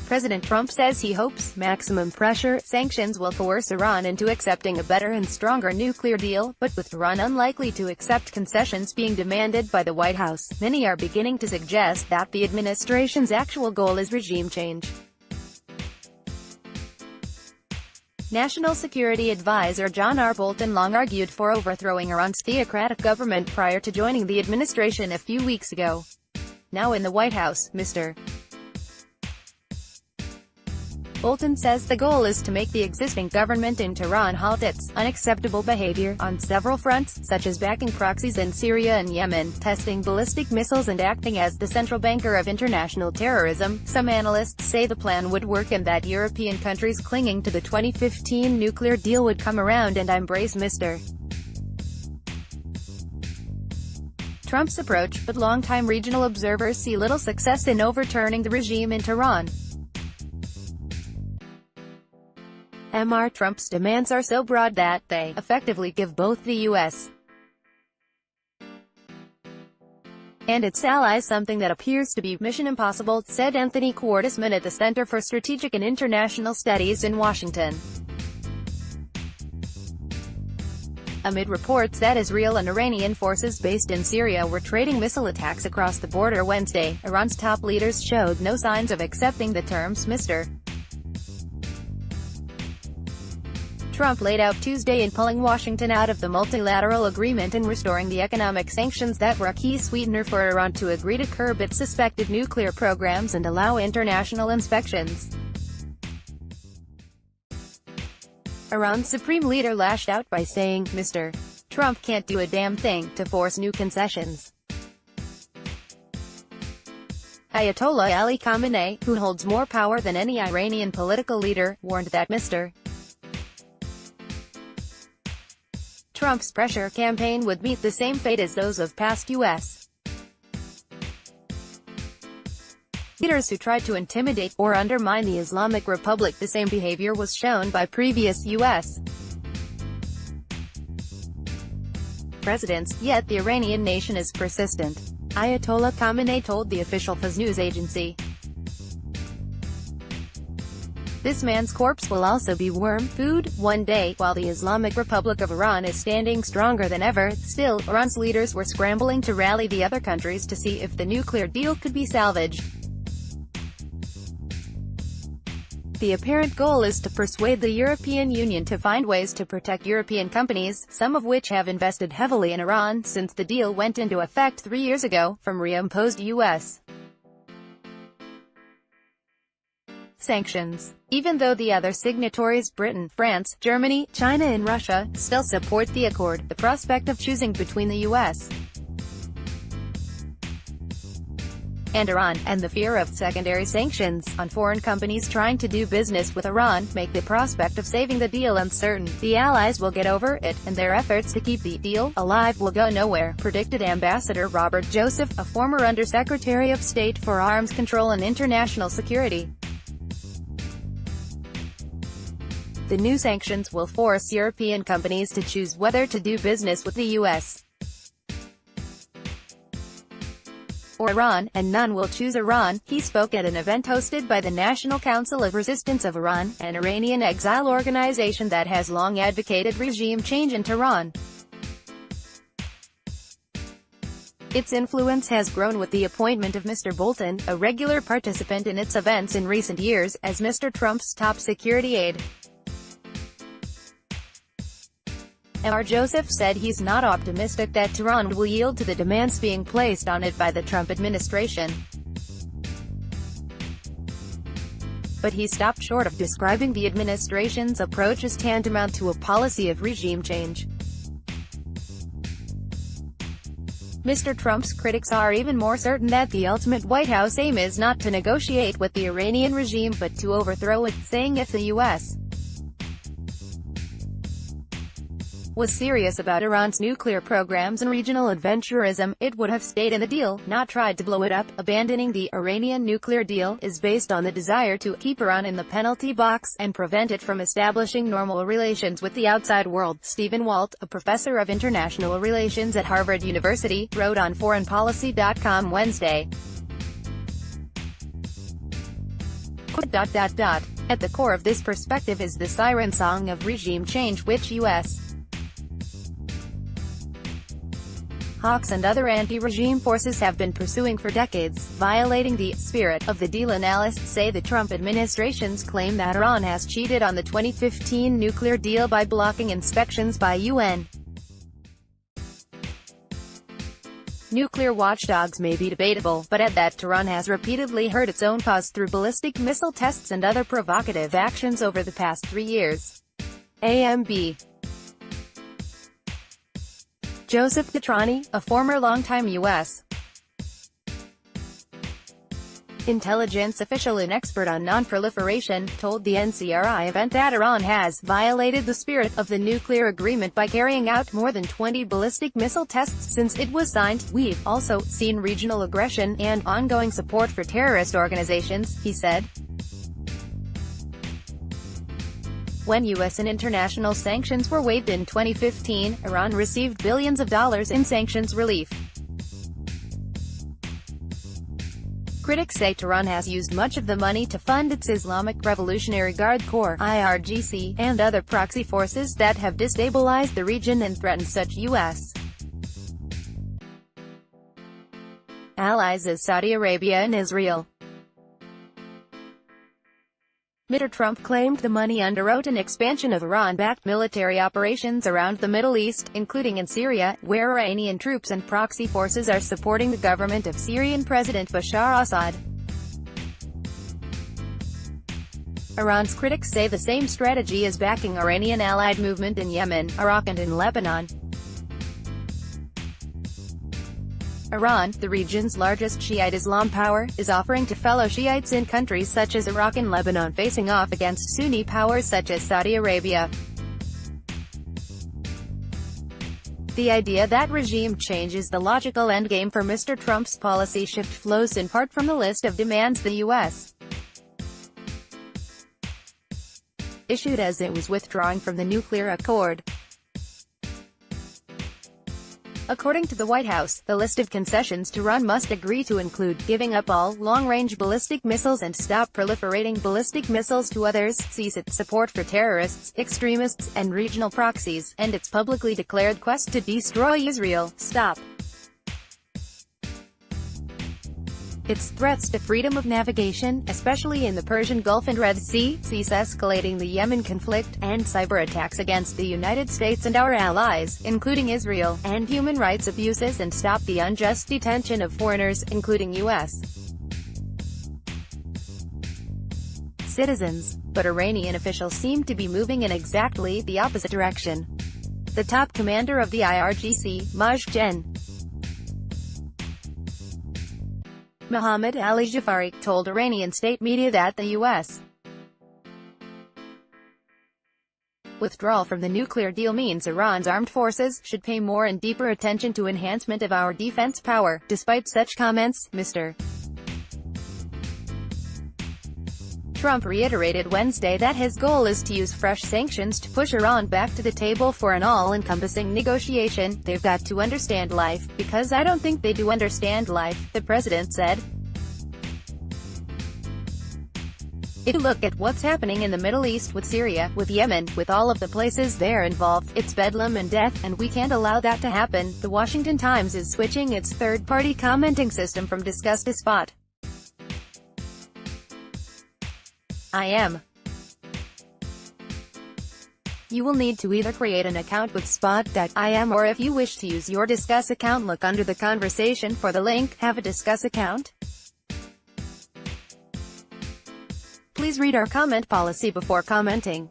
President Trump says he hopes maximum pressure sanctions will coerce Iran into accepting a better and stronger nuclear deal, but with Iran unlikely to accept concessions being demanded by the White House, many are beginning to suggest that the administration's actual goal is regime change. National Security Advisor John R. Bolton long argued for overthrowing Iran's theocratic government prior to joining the administration a few weeks ago. Now in the White House, Mr. Bolton says the goal is to make the existing government in Tehran halt its unacceptable behavior on several fronts, such as backing proxies in Syria and Yemen, testing ballistic missiles and acting as the central banker of international terrorism. Some analysts say the plan would work and that European countries clinging to the 2015 nuclear deal would come around and embrace Mr. Trump's approach, but longtime regional observers see little success in overturning the regime in Tehran. Mr. Trump's demands are so broad that they effectively give both the U.S. and its allies something that appears to be mission impossible, said Anthony Quartisman at the Center for Strategic and International Studies in Washington. Amid reports that Israel and Iranian forces based in Syria were trading missile attacks across the border Wednesday, Iran's top leaders showed no signs of accepting the terms Mr. Trump laid out Tuesday in pulling Washington out of the multilateral agreement and restoring the economic sanctions that were a key sweetener for Iran to agree to curb its suspected nuclear programs and allow international inspections. Iran's supreme leader lashed out by saying, Mr. Trump can't do a damn thing to force new concessions. Ayatollah Ali Khamenei, who holds more power than any Iranian political leader, warned that Mr. Trump's pressure campaign would meet the same fate as those of past U.S. leaders who tried to intimidate or undermine the Islamic Republic. The same behavior was shown by previous U.S. presidents, yet the Iranian nation is persistent. Ayatollah Khamenei told the official Fars news agency, "This man's corpse will also be worm food one day." While the Islamic Republic of Iran is standing stronger than ever, still, Iran's leaders were scrambling to rally the other countries to see if the nuclear deal could be salvaged. The apparent goal is to persuade the European Union to find ways to protect European companies, some of which have invested heavily in Iran since the deal went into effect 3 years ago, from reimposed U.S. sanctions. Even though the other signatories Britain, France, Germany, China and Russia still support the accord, the prospect of choosing between the U.S. and Iran, and the fear of secondary sanctions on foreign companies trying to do business with Iran, make the prospect of saving the deal uncertain. The allies will get over it, and their efforts to keep the deal alive will go nowhere, predicted Ambassador Robert Joseph, a former Undersecretary of State for Arms Control and International Security. The new sanctions will force European companies to choose whether to do business with the U.S. or Iran, and none will choose Iran. He spoke at an event hosted by the National Council of Resistance of Iran, an Iranian exile organization that has long advocated regime change in Tehran. Its influence has grown with the appointment of Mr. Bolton, a regular participant in its events in recent years, as Mr. Trump's top security aide. Mr. Joseph said he's not optimistic that Tehran will yield to the demands being placed on it by the Trump administration. But he stopped short of describing the administration's approach as tantamount to a policy of regime change. Mr. Trump's critics are even more certain that the ultimate White House aim is not to negotiate with the Iranian regime but to overthrow it, saying if the U.S. was serious about Iran's nuclear programs and regional adventurism, it would have stayed in the deal, not tried to blow it up. Abandoning the Iranian nuclear deal is based on the desire to keep Iran in the penalty box and prevent it from establishing normal relations with the outside world. Stephen Walt, a professor of international relations at Harvard University, wrote on foreignpolicy.com Wednesday, At the core of this perspective is the siren song of regime change which U.S. hawks and other anti-regime forces have been pursuing for decades, violating the spirit of the deal. Analysts say the Trump administration's claim that Iran has cheated on the 2015 nuclear deal by blocking inspections by UN nuclear watchdogs may be debatable, but add that Tehran has repeatedly hurt its own cause through ballistic missile tests and other provocative actions over the past 3 years. AMB Joseph Gatrani, a former longtime U.S. intelligence official and expert on non-proliferation, told the NCRI event that Iran has violated the spirit of the nuclear agreement by carrying out more than 20 ballistic missile tests since it was signed. We've also seen regional aggression and ongoing support for terrorist organizations, he said. When U.S. and international sanctions were waived in 2015, Iran received billions of dollars in sanctions relief. Critics say Tehran has used much of the money to fund its Islamic Revolutionary Guard Corps (IRGC) and other proxy forces that have destabilized the region and threatened such U.S. allies as Saudi Arabia and Israel. Mr. Trump claimed the money underwrote an expansion of Iran-backed military operations around the Middle East, including in Syria, where Iranian troops and proxy forces are supporting the government of Syrian President Bashar Assad. Iran's critics say the same strategy is backing Iranian allied movement in Yemen, Iraq and in Lebanon. Iran, the region's largest Shiite Islam power, is offering to fellow Shiites in countries such as Iraq and Lebanon facing off against Sunni powers such as Saudi Arabia. The idea that regime change is the logical endgame for Mr. Trump's policy shift flows in part from the list of demands the U.S. issued as it was withdrawing from the nuclear accord. According to the White House, the list of concessions Tehran must agree to include giving up all long-range ballistic missiles and stop proliferating ballistic missiles to others, cease its support for terrorists, extremists, and regional proxies, and its publicly declared quest to destroy Israel, stop its threats to freedom of navigation, especially in the Persian Gulf and Red Sea, cease escalating the Yemen conflict, and cyber attacks against the United States and our allies, including Israel, and human rights abuses, and stop the unjust detention of foreigners, including U.S. citizens. But Iranian officials seem to be moving in exactly the opposite direction. The top commander of the IRGC, Majgen Mohammad Ali Jafari, told Iranian state media that the U.S. withdrawal from the nuclear deal means Iran's armed forces should pay more and deeper attention to enhancement of our defense power. Despite such comments, Mr. Trump reiterated Wednesday that his goal is to use fresh sanctions to push Iran back to the table for an all-encompassing negotiation. They've got to understand life, because I don't think they do understand life, the president said. If you look at what's happening in the Middle East with Syria, with Yemen, with all of the places they're involved, it's bedlam and death, and we can't allow that to happen. The Washington Times is switching its third-party commenting system from Discuss to Spot. I am. You will need to either create an account with Spot.im, or if you wish to use your Discuss account, look under the conversation for the link. Have a Discuss account? Please read our comment policy before commenting.